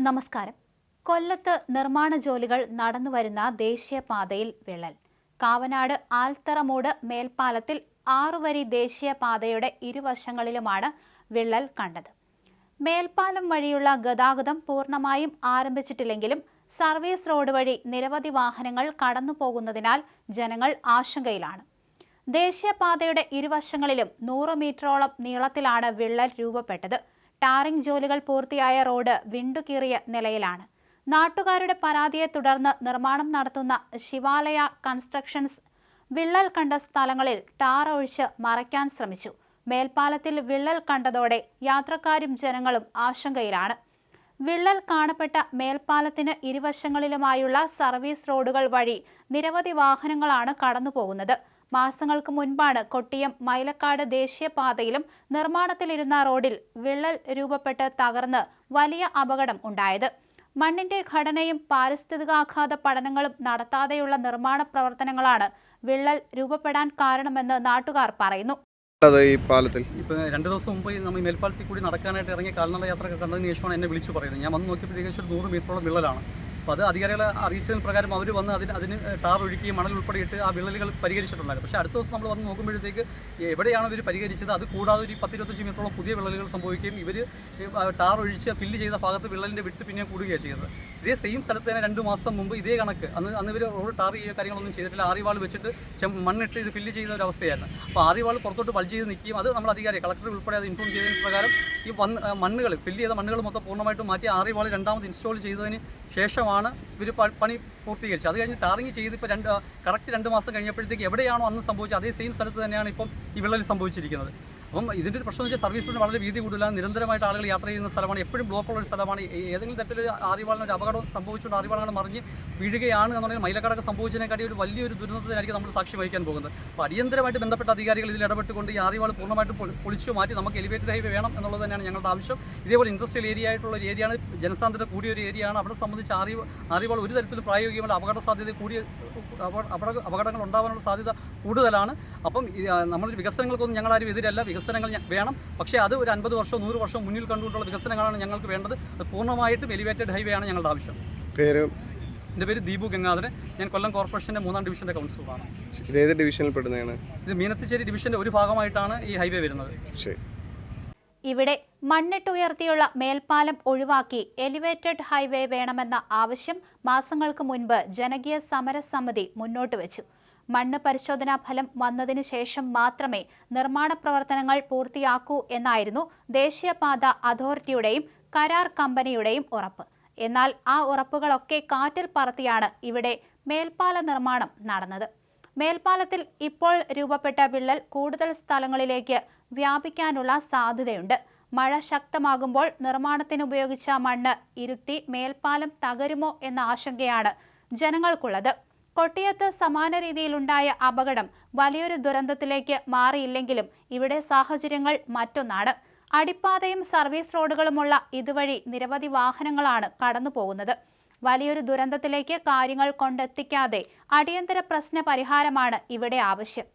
നമസ്കാരം. കൊല്ലത്ത് നിർമ്മാണ ജോലികൾ നടന്നുവരുന്ന ദേശീയപാതയിൽ വിള്ളൽ. കാവനാട് ആൽത്തറമൂട് മേൽപ്പാലത്തിൽ 6 വരി ദേശീയപാതയുടെ ഇരുവശങ്ങളിലുമാണ് വിള്ളൽ കണ്ടത്. മേൽപ്പാലം വഴിയുള്ള ഗതാഗതം പൂർണ്ണമായും ആരംഭിച്ചിട്ടില്ലെങ്കിലും സർവീസ് റോഡ് വഴി നിരവധി വാഹനങ്ങൾ കടന്നുപോകുന്നതിനാൽ ജനങ്ങൾ ആശങ്കയിലാണ്. ദേശീയപാതയുടെ ഇരുവശങ്ങളിലും 100 മീറ്ററോളം നീളത്തിലാണ് വിള്ളൽ രൂപപ്പെട്ടത്. ടാറിംഗ് ജോലികൾ പൂർത്തിയായ റോഡ് വിണ്ടുകീറിയ നിലയിലാണ്. നാട്ടുകാരുടെ പരാതിയെ തുടർന്ന് നിർമ്മാണം നടത്തുന്ന ശിവാലയ കൺസ്ട്രക്ഷൻസ് വിള്ളൽ കണ്ട സ്ഥലങ്ങളിൽ ടാർ ഒഴിച്ച് മറയ്ക്കാൻ ശ്രമിച്ചു. മേൽപ്പാലത്തിൽ വിള്ളൽ കണ്ടതോടെ യാത്രക്കാരും ജനങ്ങളും ആശങ്കയിലാണ്. വിള്ളൽ കാണപ്പെട്ട മേൽപ്പാലത്തിന് ഇരുവശങ്ങളിലുമായുള്ള സർവീസ് റോഡുകൾ വഴി നിരവധി വാഹനങ്ങളാണ് കടന്നുപോകുന്നത്. മാസങ്ങൾക്ക് മുൻപാണ് കൊട്ടിയം മൈലക്കാട് ദേശീയപാതയിലും നിർമ്മാണത്തിലിരുന്ന റോഡിൽ വിള്ളൽ രൂപപ്പെട്ട് തകർന്ന് വലിയ അപകടം ഉണ്ടായത്. മണ്ണിന്റെ ഘടനയും പാരിസ്ഥിതികാഘാത പഠനങ്ങളും നടത്താതെയുള്ള നിർമ്മാണ പ്രവർത്തനങ്ങളാണ് വിള്ളൽ രൂപപ്പെടാൻ കാരണമെന്ന് നാട്ടുകാർ പറയുന്നു. ഈ പാലത്തിൽ ഇപ്പോൾ 2 ദിവസം മുമ്പ് നമ്മൾ മേൽപ്പാലത്തിൽ കൂടി നടക്കാനായിട്ട് ഇറങ്ങിയ കാൽനട യാത്രകൾ കണ്ടതിന് ശേഷമാണ് എന്നെ വിളിച്ചു പറയുന്നത്. ഞാൻ വന്ന് നോക്കിയപ്പോൾ ഏകദേശം 100 മീറ്ററോളം വിള്ളലാണ്. അപ്പോൾ അത് അധികാരികളെ അറിയിച്ചതിന് പ്രകാരം അവർ വന്ന് അതിന് ടാർ ഒഴുക്കുകയും മണൽ ഉൾപ്പെടെ ഇട്ട് ആ വിള്ളലുകൾ പരിഹരിച്ചിട്ടുണ്ടായിരുന്നു. പക്ഷേ അടുത്ത ദിവസം നമ്മൾ വന്ന് നോക്കുമ്പോഴത്തേക്ക് എവിടെയാണ് ഇവർ പരിഹരിച്ചത് അത് കൂടാതെ ഒരു 10-25 മീറ്ററോളം പുതിയ വിള്ളലുകൾ സംഭവിക്കുകയും ഇവർ ടാർ ഒഴിച്ച് ഫില്ല് ചെയ്ത ഭാഗത്ത് വിള്ളലിൻ്റെ വിട്ട് പിന്നെ കൂടുകയാണ് ചെയ്യുന്നത്. ഇതേ സെയിം സ്ഥലത്ത് തന്നെ 2 മാസം മുമ്പ് ഇതേ കണക്ക് അന്ന് ഇവർ റോഡ് ടാർ ചെയ്യുക കാര്യങ്ങളൊന്നും ചെയ്തിട്ടില്ല. ആറിവാൾ വെച്ചിട്ട് മണ്ണിട്ട് ഇത് ഫില്ല് ചെയ്യുന്ന ഒരു അവസ്ഥയായിരുന്നു. അപ്പോൾ ആറിവാൾ പുറത്തോട്ട് ബൾജ് ചെയ്ത് നിൽക്കുകയും അത് നമ്മൾ അധികാരി കളക്ടർ ഉൾപ്പെടെ അത് ഇൻഫോം ചെയ്തതിന് പ്രകാരം ഈ മണ്ണുകൾ ഫില്ല് ചെയ്ത മണ്ണുകൾ മൊത്തം പൂർണ്ണമായിട്ടും മാറ്റി ആറിവാൾ രണ്ടാമത് ഇൻസ്റ്റാൾ ചെയ്തതിന് ശേഷമാണ് ഇവർ പണി പൂർത്തീകരിച്ചത്. അത് കഴിഞ്ഞ് ടാറിങ് ചെയ്ത് ഇപ്പോൾ കറക്റ്റ് 2 മാസം കഴിഞ്ഞപ്പോഴത്തേക്ക് എവിടെയാണോ അന്ന് സംഭവിച്ചത് അതേ സെയിം സ്ഥലത്ത് തന്നെയാണ് ഇപ്പം ഈ വിള്ളൽ സംഭവിച്ചിരിക്കുന്നത്. അപ്പം ഇതിൻ്റെ ഒരു പ്രശ്നം എന്ന് വെച്ചാൽ സർവീസ് റോഡ് വളരെ വീതി കൂടുതലാണ്. നിരന്തരമായിട്ട് ആളുകൾ യാത്ര ചെയ്യുന്ന സ്ഥലമാണ്. എപ്പോഴും ബ്ലോക്കുള്ള ഒരു സ്ഥലമാണ്. ഏതെങ്കിലും തരത്തിൽ ആറിവാളിന് ഒരു അപകടം സംഭവിച്ചുകൊണ്ട് ആറിവാളങ്ങൾ മറിഞ്ഞ് വീഴുകയാണ് എന്നുണ്ടെങ്കിൽ മൈലക്കാടൊക്കെ സംഭവിച്ചതിനെക്കാട്ടി ഒരു വലിയൊരു ദുരന്തത്തിനായിരിക്കും നമ്മൾ സാക്ഷി വഹിക്കാൻ പോകുന്നത്. അപ്പോൾ അടിയന്തരമായിട്ട് ബന്ധപ്പെട്ട അധികാരികൾ ഇതിൽ ഇടപെട്ടുകൊണ്ട് ഈ ആറിവാൾ പൂർണ്ണമായിട്ട് പൊളിച്ചു മാറ്റി നമുക്ക് എലിവേറ്റഡ് ഹൈവേ വേണം എന്നുള്ളത് തന്നെയാണ് ഞങ്ങളുടെ ആവശ്യം. ഇതേപോലെ ഇൻഡസ്ട്രിയൽ ഏരിയ ആയിട്ടുള്ള ഒരു ഏരിയയാണ്, ജനസാന്ദ്രത കൂടിയ ഒരു ഏരിയയാണ്. അവിടെ സംബന്ധിച്ച് ആറിവാൾ ഒരു തരത്തിലും പ്രായോഗികമല്ല. അപകട സാധ്യത കൂടിയ അപകടങ്ങൾ ഉണ്ടാകാനുള്ള സാധ്യത കൂടുതലാണ്. അപ്പം നമ്മളൊരു വികസനങ്ങൾക്കൊന്നും ഞങ്ങളാരും എതിരല്ല. വികസനങ്ങൾ വേണം, പക്ഷേ അത് ഒരു 50 വർഷം 100 വർഷം മുന്നിൽ കണ്ടുകൊണ്ടുള്ള വികസനങ്ങളാണ് ഞങ്ങൾക്ക് വേണ്ടത്. അത് പൂർണ്ണമായിട്ടും എലിവേറ്റഡ് ഹൈവേ ആണ് ഞങ്ങളുടെ ആവശ്യം. എൻ്റെ പേര് ദീപു ഗംഗാധരൻ. ഞാൻ കൊല്ലം കോർപ്പറേഷൻ്റെ 3ാം ഡിവിഷൻ്റെ കൗൺസിലറാണ്. ഇത് ഡിവിഷനിൽ പെടുന്നതാണ്? ഇത് മീനത്തിശ്ശേരി ഡിവിഷൻ്റെ ഒരു ഭാഗമായിട്ടാണ് ഈ ഹൈവേ വരുന്നത്. ഇവിടെ മണ്ണിട്ടുയർത്തിയുള്ള മേൽപ്പാലം ഒഴിവാക്കി എലിവേറ്റഡ് ഹൈവേ വേണമെന്ന ആവശ്യം മാസങ്ങൾക്ക് മുൻപ് ജനകീയ സമരസമിതി മുന്നോട്ട് വെച്ചു. മണ്ണ് പരിശോധനാ ഫലം വന്നതിന് ശേഷം മാത്രമേ നിർമ്മാണ പ്രവർത്തനങ്ങൾ പൂർത്തിയാക്കൂ എന്നായിരുന്നു ദേശീയപാത അതോറിറ്റിയുടെയും കരാർ കമ്പനിയുടെയും ഉറപ്പ്. എന്നാൽ ആ ഉറപ്പുകളൊക്കെ കാറ്റിൽ പറത്തിയാണ് ഇവിടെ മേൽപ്പാല നിർമ്മാണം നടന്നത്. മേൽപ്പാലത്തിൽ ഇപ്പോൾ രൂപപ്പെട്ട വിള്ളൽ കൂടുതൽ സ്ഥലങ്ങളിലേക്ക് വ്യാപിക്കാനുള്ള സാധ്യതയുണ്ട്. മഴ ശക്തമാകുമ്പോൾ നിർമ്മാണത്തിന് ഉപയോഗിച്ച മണ്ണ് ഇരുത്തി മേൽപ്പാലം തകരുമോ എന്ന ആശങ്കയാണ് ജനങ്ങൾക്കുള്ളത്. കൊട്ടിയത്ത് സമാന രീതിയിലുണ്ടായ അപകടം വലിയൊരു ദുരന്തത്തിലേക്ക് മാറിയില്ലെങ്കിലും ഇവിടെ സാഹചര്യങ്ങൾ മറ്റൊന്നാണ്. അടിപ്പാതയും സർവീസ് റോഡുകളുമുള്ള ഇതുവഴി നിരവധി വാഹനങ്ങളാണ് കടന്നു പോകുന്നത്. വലിയൊരു ദുരന്തത്തിലേക്ക് കാര്യങ്ങൾ കൊണ്ടെത്തിക്കാതെ അടിയന്തര പ്രശ്ന പരിഹാരമാണ് ഇവിടെ ആവശ്യം.